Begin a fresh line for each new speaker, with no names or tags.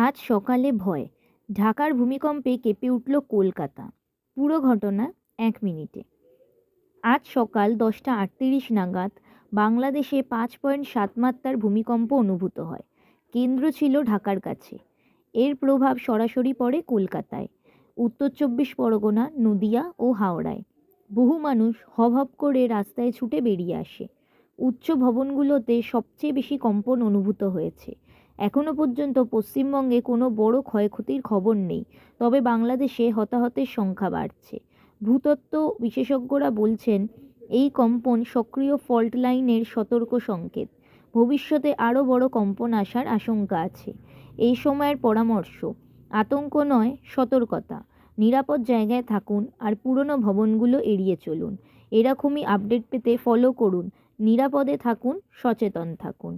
আজ সকালে ভয়, ঢাকার ভূমিকম্পে কেঁপে উঠল কলকাতা। পুরো ঘটনা 1 মিনিটে। আজ সকাল 10টা 38 নাগাদ বাংলাদেশে 5.7 মাত্রার ভূমিকম্প অনুভূত হয়। কেন্দ্র ছিল ঢাকার কাছে। এর প্রভাব সরাসরি পড়ে কলকাতায়, উত্তর 24 পরগনা, নদিয়া ও হাওড়ায়। বহু মানুষ হপ হপ করে রাস্তায় ছুটে বেরিয়ে আসে। উচ্চ ভবনগুলোতে সবচেয়ে বেশি কম্পন অনুভূত হয়েছে। এখনও পর্যন্ত পশ্চিমবঙ্গে কোনো বড় ক্ষয়ক্ষতির খবর নেই, তবে বাংলাদেশে হতাহতের সংখ্যা বাড়ছে। ভূতত্ত্ব বিশেষজ্ঞরা বলছেন, এই কম্পন সক্রিয় ফল্ট লাইনের সতর্ক সংকেত। ভবিষ্যতে আরও বড় কম্পন আসার আশঙ্কা আছে। এই সময়ের পরামর্শ: আতঙ্ক নয়, সতর্কতা। নিরাপদ জায়গায় থাকুন আর পুরনো ভবনগুলো এড়িয়ে চলুন। এরকমই আপডেট পেতে ফলো করুন। নিরাপদে থাকুন, সচেতন থাকুন।